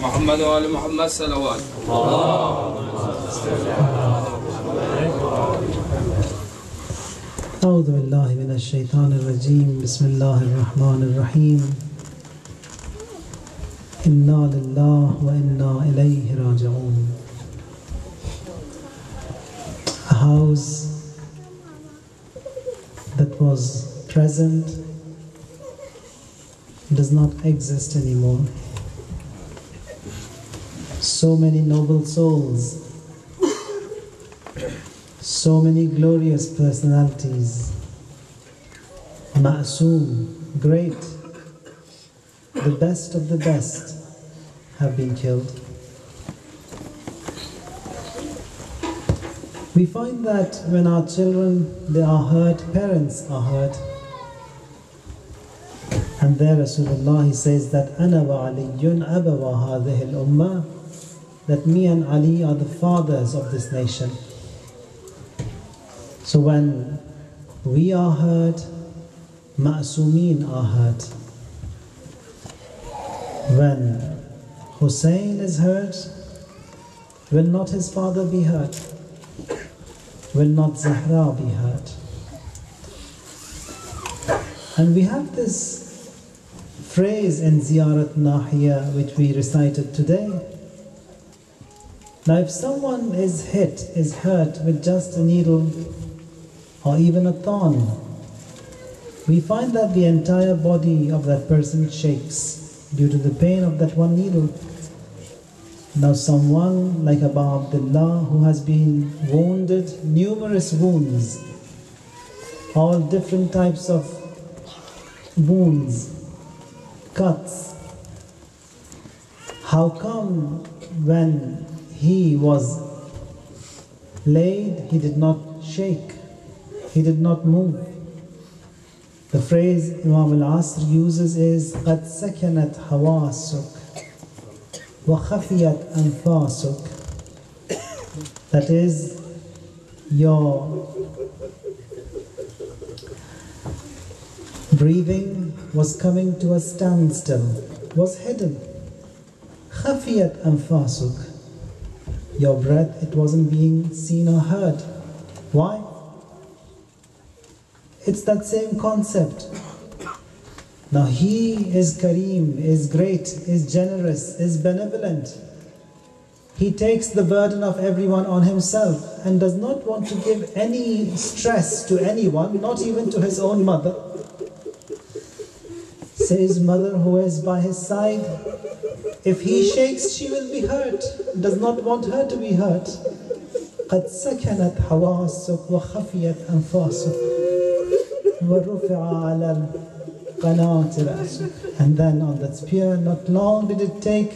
محمد وآل محمد صلوات. أعوذ بالله من الشيطان الرجيم. بسم الله الرحمن الرحيم. إنا لله وإنا إليه راجعون. A house that was present does not exist anymore. So many noble souls, so many glorious personalities, Ma'soom, great, the best of the best, have been killed. We find that when our children, they are hurt, parents are hurt. And there Rasulullah, he says that أَنَا وَعَلِيٌّ أَبَوَا هَذِهِ الْأُمَّةِ, that me and Ali are the fathers of this nation. So when we are hurt, Ma'soomeen are hurt. When Hussein is hurt, will not his father be hurt? Will not Zahra be hurt? And we have this phrase in Ziyarat Nahiya which we recited today. Now if someone is hit, is hurt with just a needle or even a thorn, we find that the entire body of that person shakes due to the pain of that one needle. Now someone like Abu Abdullah, who has been wounded, numerous wounds, all different types of wounds, cuts, how come when he was laid, he did not shake, he did not move? The phrase Imam al-Asr uses is قَدْ سَكَنَتْ حَوَاسُكَ وَخَفِيَتْ أَنْفَاسُكَ. That is, your breathing was coming to a standstill, was hidden. خَفِيَتْ أَنْفَاسُكَ. Your breath, it wasn't being seen or heard. Why? It's that same concept. Now he is Kareem, is great, is generous, is benevolent. He takes the burden of everyone on himself and does not want to give any stress to anyone, not even to his own mother. Says mother who is by his side, if he shakes, she will be hurt. Does not want her to be hurt. قَدْ سَكَنَتْ حَوَاسُكَ وَخَفِيَتْ أَنْفَاسُكَ وَرُفِعَ عَلَى الْقَنَاةِ رَأْسُكَ. And then on that spear, not long did it take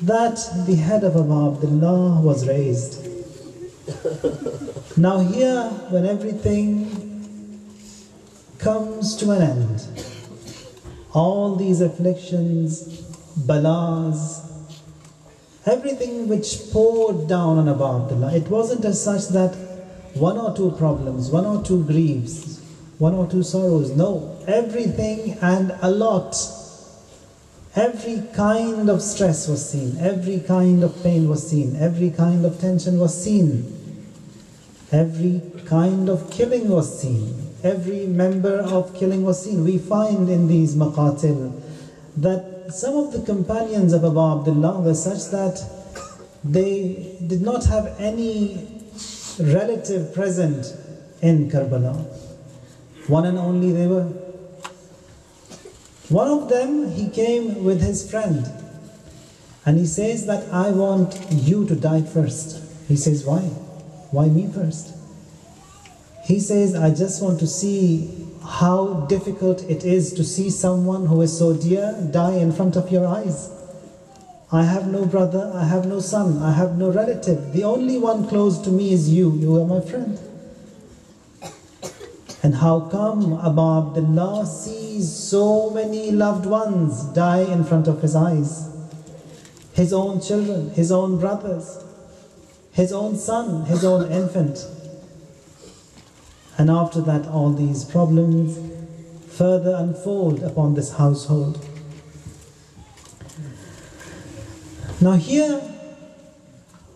that the head of Abu Abdullah was raised. Now here, when everything comes to an end, all these afflictions, balas, everything which poured down on Abu Abdullah, it wasn't as such that one or two problems, one or two griefs, one or two sorrows. No, everything and a lot. Every kind of stress was seen, every kind of pain was seen, every kind of tension was seen, every kind of killing was seen, every member of killing was seen. We find in these maqatil that some of the companions of Abu Abdullah were such that they did not have any relative present in Karbala. One and only they were. One of them, he came with his friend and he says that I want you to die first. He says, why? Why me first? He says, I just want to see how difficult it is to see someone who is so dear die in front of your eyes. I have no brother, I have no son, I have no relative. The only one close to me is you. You are my friend. And how come Abu Abdullah sees so many loved ones die in front of his eyes? His own children, his own brothers, his own son, his own infant. And after that, all these problems further unfold upon this household. Now here,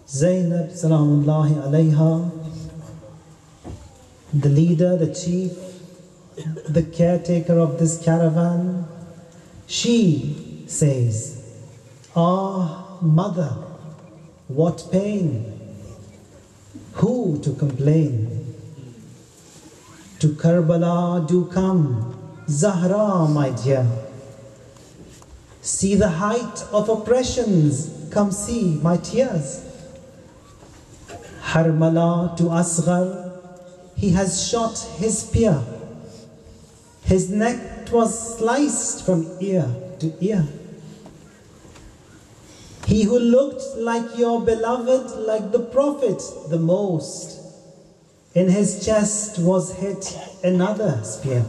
Zainab salamullahi alayha, the leader, the chief, the caretaker of this caravan, she says, "Ah, mother, what pain! Who to complain? To Karbala do come, Zahra, my dear. See the height of oppressions, come see my tears. Harmala to Asghar, he has shot his spear. His neck was sliced from ear to ear. He who looked like your beloved, like the Prophet the most, in his chest was hit another spear.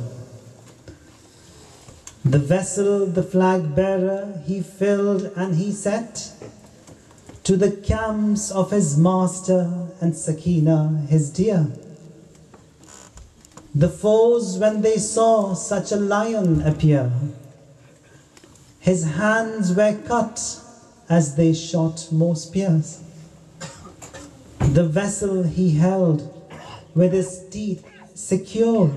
The vessel, the flag bearer, he filled and he set to the camps of his master and Sakina, his dear. The foes, when they saw such a lion appear, his hands were cut as they shot more spears. The vessel he held with his teeth secure.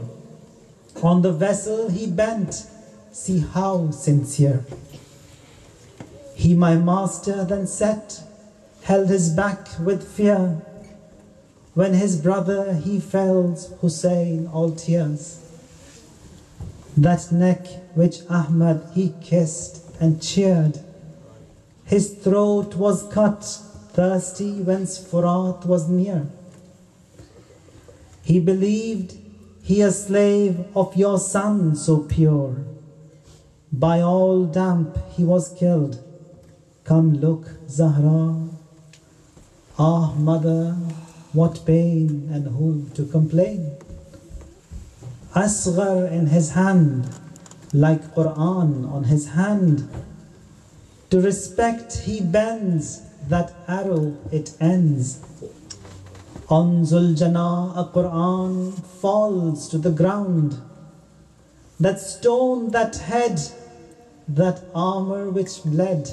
On the vessel he bent, see how sincere. He, my master, then set, held his back with fear. When his brother he felt, Hussein all tears. That neck which Ahmad he kissed and cheered, his throat was cut, thirsty whence Furat was near. He believed he a slave of your son so pure. By all damp he was killed. Come look, Zahra. Ah, mother, what pain and who to complain? Asghar in his hand, like Quran on his hand. To respect he bends, that arrow it ends. On Zuljana a Quran falls to the ground. That stone, that head, that armor which bled,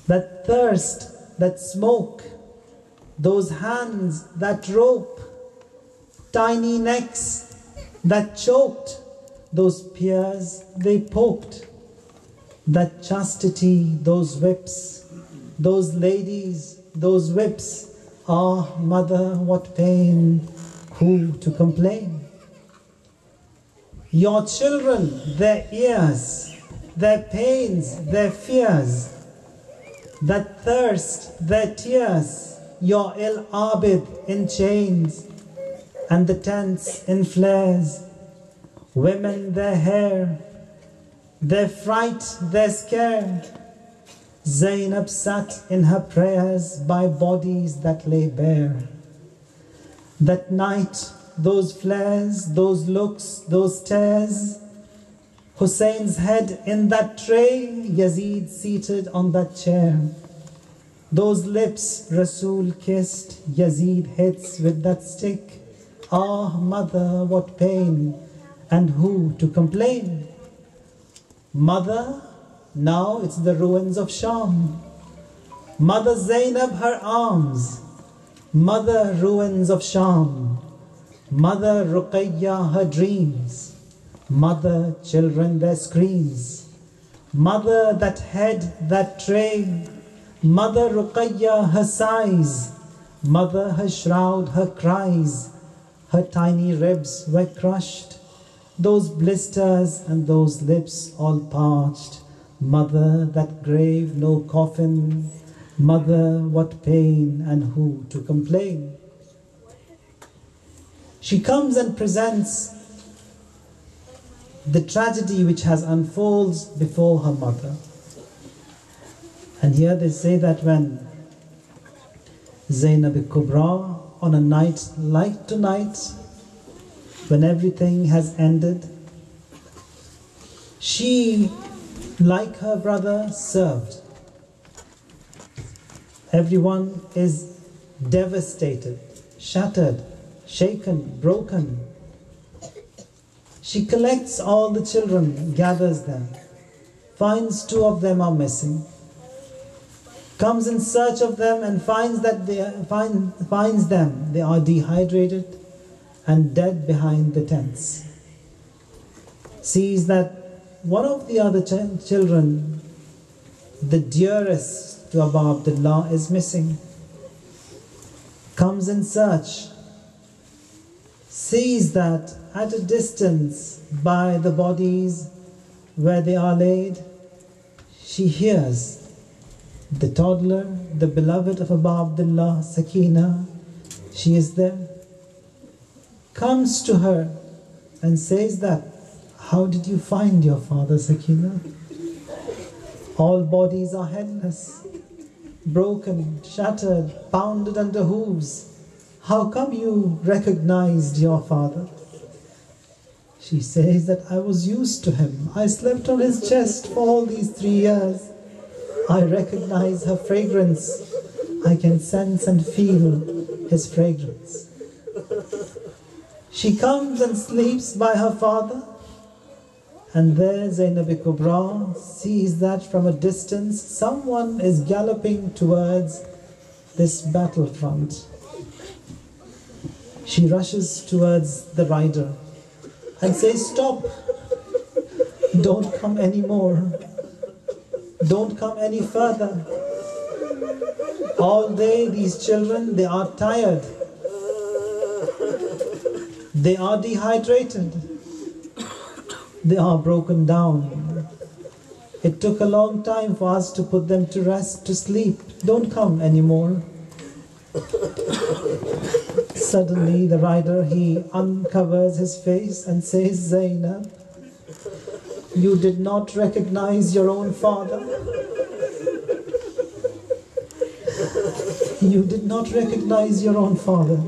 that thirst, that smoke, those hands, that rope, tiny necks that choked, those peers they poked, that chastity, those whips, those ladies, those whips. Ah, mother, what pain, who to complain? Your children, their ears, their pains, their fears, that thirst, their tears, your ill abid in chains, and the tents in flares, women, their hair, their fright, their scare. Zainab sat in her prayers by bodies that lay bare. That night, those flares, those looks, those stares, Hussein's head in that tray, Yazid seated on that chair. Those lips Rasul kissed, Yazid hits with that stick. Ah, mother, what pain, and who to complain? Mother, now it's the ruins of Sham. Mother Zainab, her arms. Mother, ruins of Sham. Mother Ruqayya, her dreams. Mother, children, their screams. Mother, that head, that tray. Mother Ruqayya, her sighs. Mother, her shroud, her cries. Her tiny ribs were crushed. Those blisters and those lips all parched. Mother, that grave, no coffin. Mother, what pain and who to complain? She comes and presents the tragedy which has unfolds before her mother. And here they say that when Zainab Kubra, on a night like tonight, when everything has ended, she, like her brother, served. Everyone is devastated, shattered, shaken, broken. She collects all the children, gathers them, finds 2 of them are missing. comes in search of them and finds them. They are dehydrated and dead behind the tents. Sees that one of the other children, the dearest to Abu Abdullah, is missing. Comes in search. Sees that at a distance by the bodies where they are laid, she hears the toddler, the beloved of Abu Abdullah, Sakina. She is there. Comes to her and says that, how did you find your father, Sakina? All bodies are headless, broken, shattered, pounded under hooves. How come you recognized your father? She says that I was used to him. I slept on his chest for all these 3 years. I recognize her fragrance. I can sense and feel his fragrance. She comes and sleeps by her father. And there Zainab Kubra sees that from a distance someone is galloping towards this battlefront. She rushes towards the rider and says, stop, don't come anymore, don't come any further. All day these children, they are tired, they are dehydrated, they are broken down. It took a long time for us to put them to rest, to sleep. Don't come anymore. Suddenly the rider, he uncovers his face and says, Zainab, you did not recognize your own father. You did not recognize your own father.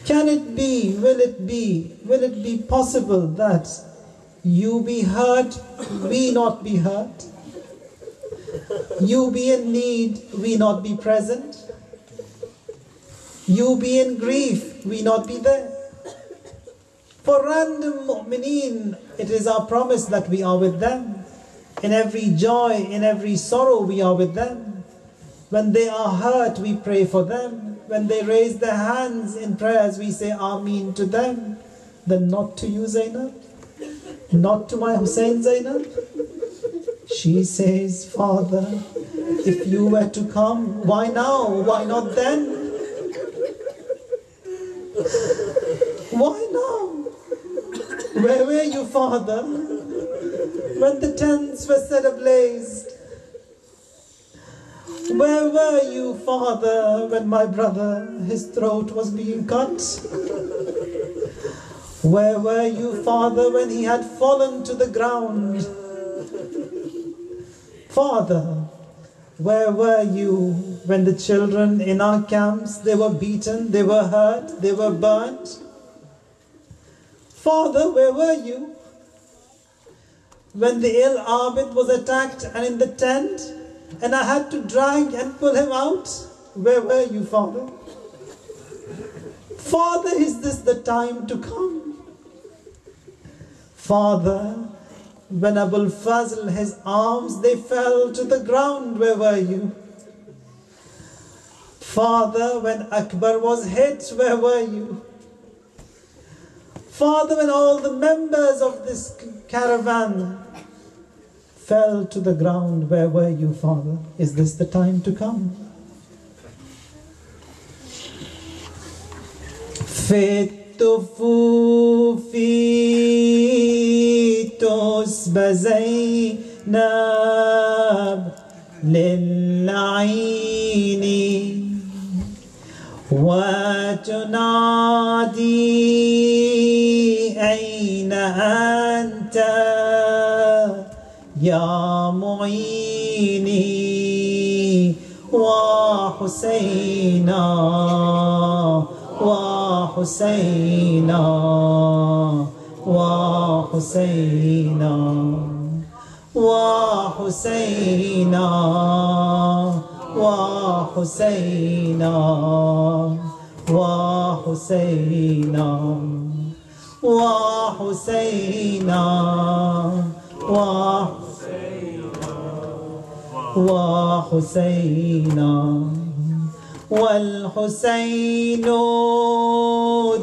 Can it be, will it be possible that you be hurt, we not be hurt? You be in need, we not be present? You be in grief, we not be there? For random mu'mineen, it is our promise that we are with them. In every joy, in every sorrow, we are with them. When they are hurt, we pray for them. When they raise their hands in prayers, we say Ameen to them. Then not to you, Zainab? Not to my Hussein, Zainab? She says, Father, if you were to come, why now? Why not then? Why now? Where were you, Father, when the tents were set ablaze? Where were you, Father, when my brother, his throat was being cut? Where were you, Father, when he had fallen to the ground? Father, where were you when the children in our camps, they were beaten, they were hurt, they were burnt? Father, where were you when the ill Abid was attacked and in the tent and I had to drag and pull him out? Where were you, Father? Father, is this the time to come? Father, when Abul Fazl, his arms, they fell to the ground, where were you? Father, when Akbar was hit, where were you? Father, when all the members of this caravan fell to the ground, where were you, Father? Is this the time to come? Zainab lil-aini wa tunadi ayna anta ya mu'ini wa Husayna wa Husayna wa Husayna wa Husayna wa Husayna wa Husayna wa Husayna wa وحسينا والحسين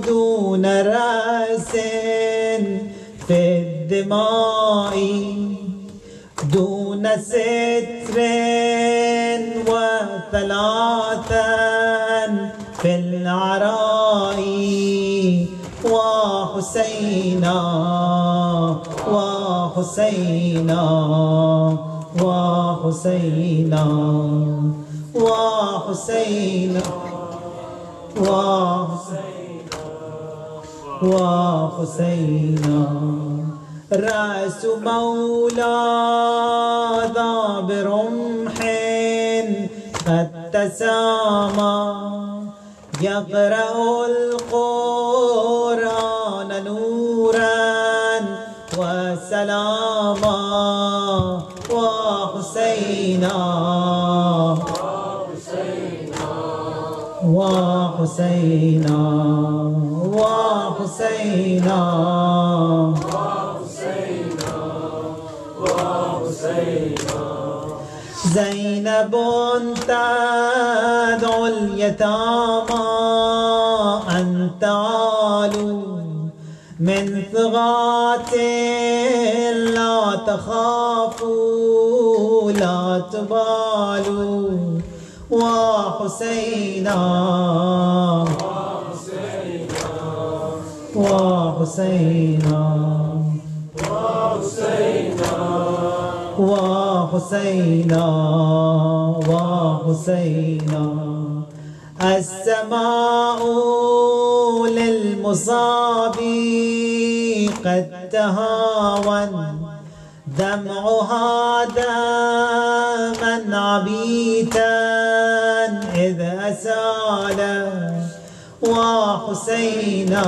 دون رأس في الدماء دون ستر وثلاثا في العراء وحسينا وحسينا وحسينا وحسينا وحسينا رأس مولى ذا برمح قد تسامى يقرأ القرآن نورا وسلاما وحسينا وحسينا وحسينا زينب تدعو اليتامى أن تعالوا من ثغات لا تخافوا لا تبالوا وحسينا وحسينا وحسينا وحسينا السماء للمصاب قد تهاون دمعها دما عبيتا إذ أسال وحسينا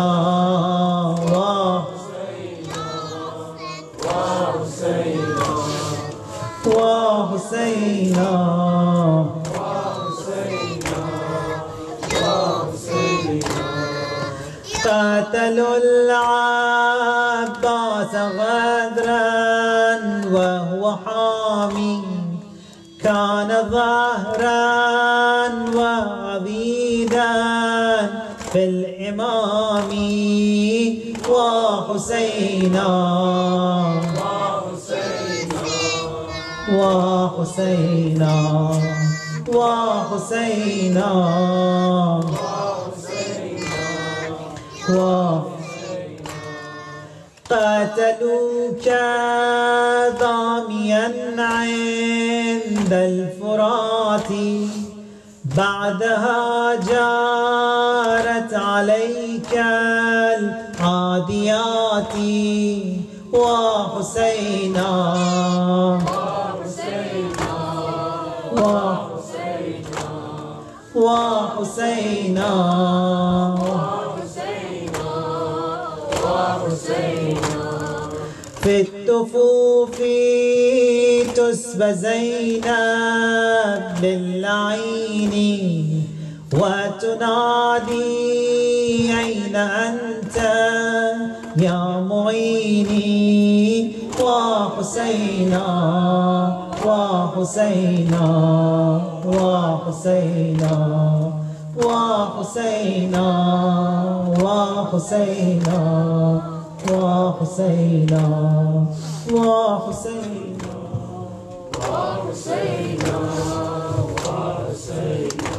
وحسينا قاتلوا العباس غدرا وهو حامي كان ظهرا وعبيدا في الإمام وحسينا وحسينا وحسينا قاتلوك ضاميا عند الفرات بعدها جارت عليك العاديات وحسينا وحسينا في الطفوف تسبى زينب للعين وتنادي أين أنت يا معيني وحسينا وحسينا وحسينا وحسينا وحسينا وحسينا وحسينا وحسينا وحسينا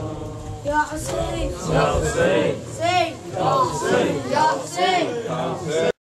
يا حسين يا حسين يا حسين يا حسين